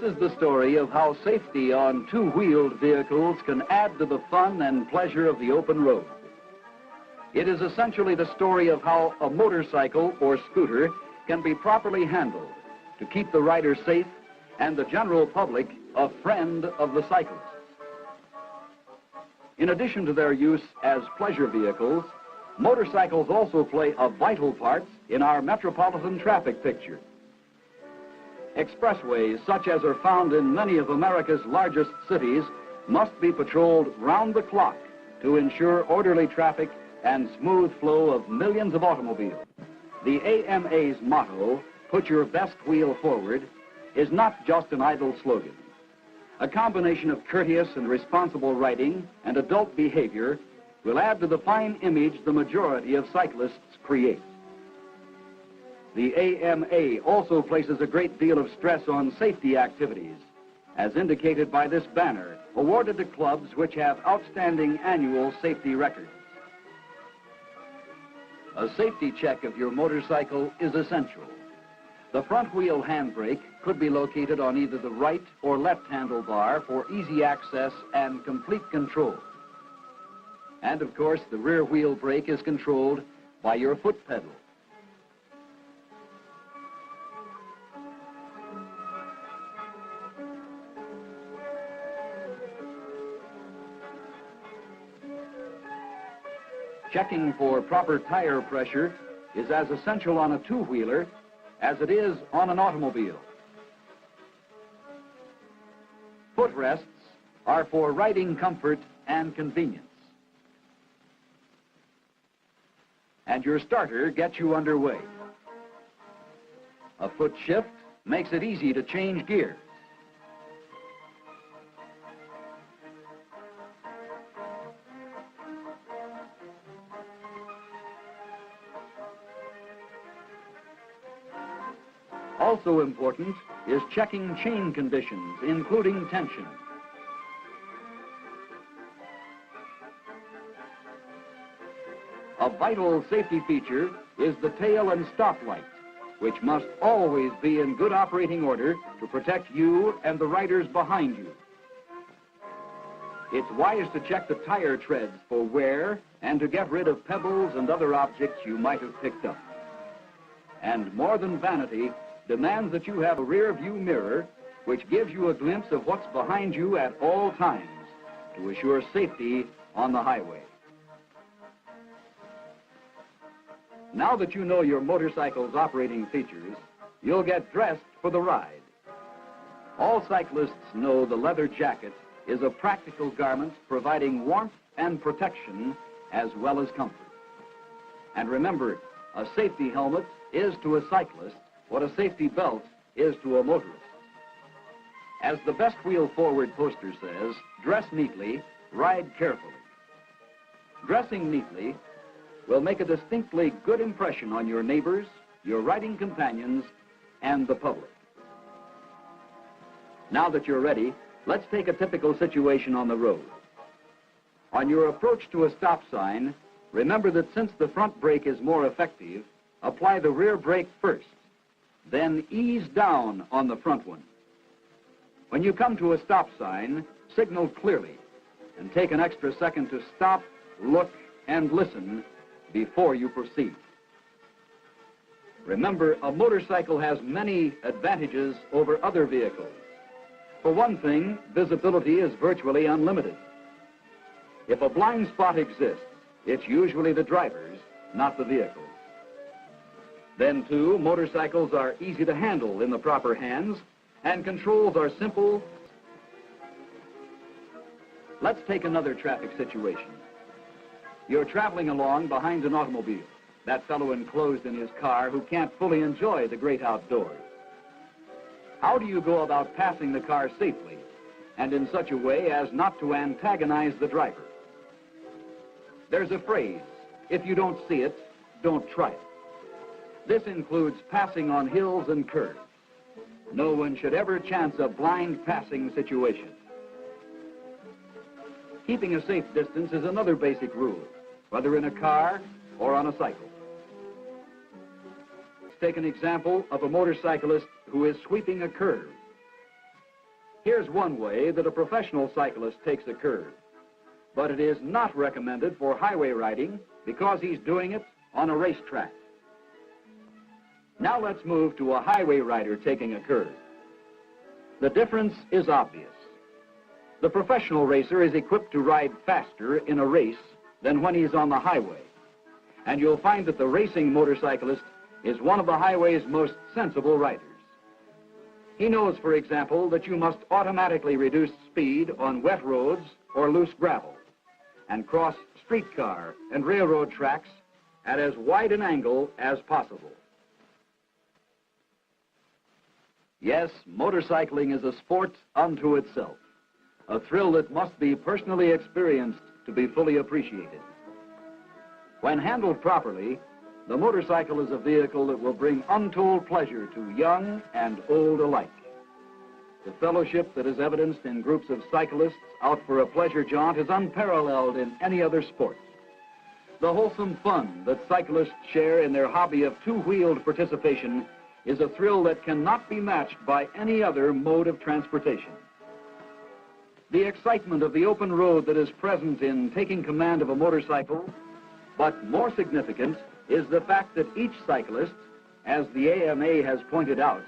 is the story of how safety on two-wheeled vehicles can add to the fun and pleasure of the open road. It is essentially the story of how a motorcycle or scooter can be properly handled to keep the rider safe and the general public a friend of the cyclists. In addition to their use as pleasure vehicles, motorcycles also play a vital part in our metropolitan traffic picture. Expressways, such as are found in many of America's largest cities, must be patrolled round the clock to ensure orderly traffic and smooth flow of millions of automobiles. The AMA's motto, "Put your best wheel forward," is not just an idle slogan. A combination of courteous and responsible riding and adult behavior will add to the fine image the majority of cyclists create. The AMA also places a great deal of stress on safety activities, as indicated by this banner, awarded to clubs which have outstanding annual safety records. A safety check of your motorcycle is essential. The front wheel handbrake could be located on either the right or left handlebar for easy access and complete control. And of course, the rear wheel brake is controlled by your foot pedal. Checking for proper tire pressure is as essential on a two-wheeler as it is on an automobile. Footrests are for riding comfort and convenience. And your starter gets you underway. A foot shift makes it easy to change gears. Also important is checking chain conditions, including tension. A vital safety feature is the tail and stoplight, which must always be in good operating order to protect you and the riders behind you. It's wise to check the tire treads for wear and to get rid of pebbles and other objects you might have picked up. And more than vanity, demands that you have a rear view mirror which gives you a glimpse of what's behind you at all times to assure safety on the highway. Now that you know your motorcycle's operating features, you'll get dressed for the ride. All cyclists know the leather jacket is a practical garment providing warmth and protection as well as comfort. And remember, a safety helmet is to a cyclist what a safety belt is to a motorist. As the Best Wheel Forward poster says, dress neatly, ride carefully. Dressing neatly will make a distinctly good impression on your neighbors, your riding companions, and the public. Now that you're ready, let's take a typical situation on the road. On your approach to a stop sign, remember that since the front brake is more effective, apply the rear brake first. Then ease down on the front one. When you come to a stop sign, signal clearly and take an extra second to stop, look, and listen before you proceed. Remember, a motorcycle has many advantages over other vehicles. For one thing, visibility is virtually unlimited. If a blind spot exists, it's usually the driver's, not the vehicle's. Then, too, motorcycles are easy to handle in the proper hands, and controls are simple. Let's take another traffic situation. You're traveling along behind an automobile, that fellow enclosed in his car who can't fully enjoy the great outdoors. How do you go about passing the car safely and in such a way as not to antagonize the driver? There's a phrase, if you don't see it, don't try it. This includes passing on hills and curves. No one should ever chance a blind passing situation. Keeping a safe distance is another basic rule, whether in a car or on a cycle. Let's take an example of a motorcyclist who is sweeping a curve. Here's one way that a professional cyclist takes a curve, but it is not recommended for highway riding because he's doing it on a racetrack. Now let's move to a highway rider taking a curve. The difference is obvious. The professional racer is equipped to ride faster in a race than when he's on the highway. And you'll find that the racing motorcyclist is one of the highway's most sensible riders. He knows, for example, that you must automatically reduce speed on wet roads or loose gravel and cross streetcar and railroad tracks at as wide an angle as possible. Yes, motorcycling is a sport unto itself, a thrill that must be personally experienced to be fully appreciated. When handled properly, the motorcycle is a vehicle that will bring untold pleasure to young and old alike. The fellowship that is evidenced in groups of cyclists out for a pleasure jaunt is unparalleled in any other sport. The wholesome fun that cyclists share in their hobby of two-wheeled participation is a thrill that cannot be matched by any other mode of transportation. The excitement of the open road that is present in taking command of a motorcycle, but more significant, is the fact that each cyclist, as the AMA has pointed out,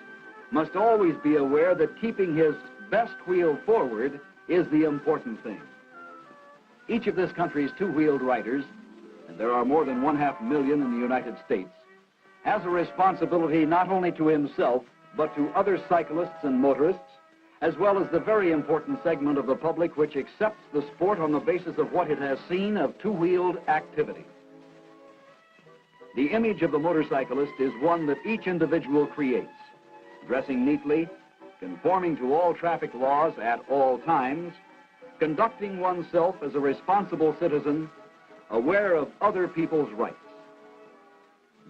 must always be aware that keeping his best wheel forward is the important thing. Each of this country's two-wheeled riders, and there are more than 1/2 million in the United States, has a responsibility not only to himself, but to other cyclists and motorists, as well as the very important segment of the public which accepts the sport on the basis of what it has seen of two-wheeled activity. The image of the motorcyclist is one that each individual creates, dressing neatly, conforming to all traffic laws at all times, conducting oneself as a responsible citizen, aware of other people's rights.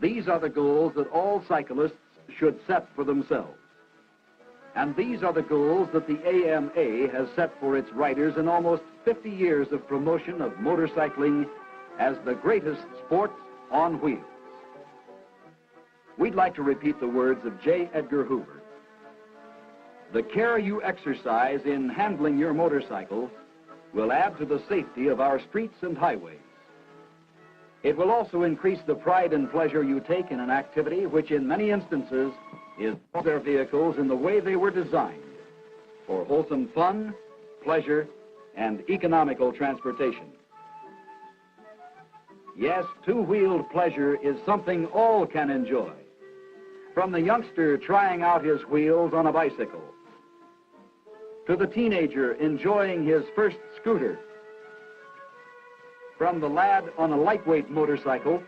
These are the goals that all cyclists should set for themselves. And these are the goals that the AMA has set for its riders in almost 50 years of promotion of motorcycling as the greatest sport on wheels. We'd like to repeat the words of J. Edgar Hoover. The care you exercise in handling your motorcycle will add to the safety of our streets and highways. It will also increase the pride and pleasure you take in an activity which in many instances is their vehicles in the way they were designed, for wholesome fun, pleasure, and economical transportation. Yes, two-wheeled pleasure is something all can enjoy. From the youngster trying out his wheels on a bicycle, to the teenager enjoying his first scooter, from the lad on a lightweight motorcycle,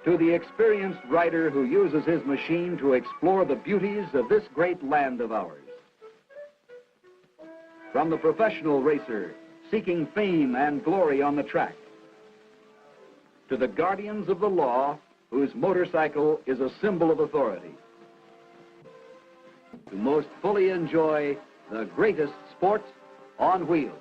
to the experienced rider who uses his machine to explore the beauties of this great land of ours. From the professional racer seeking fame and glory on the track, to the guardians of the law whose motorcycle is a symbol of authority, to most fully enjoy the greatest sport on wheels.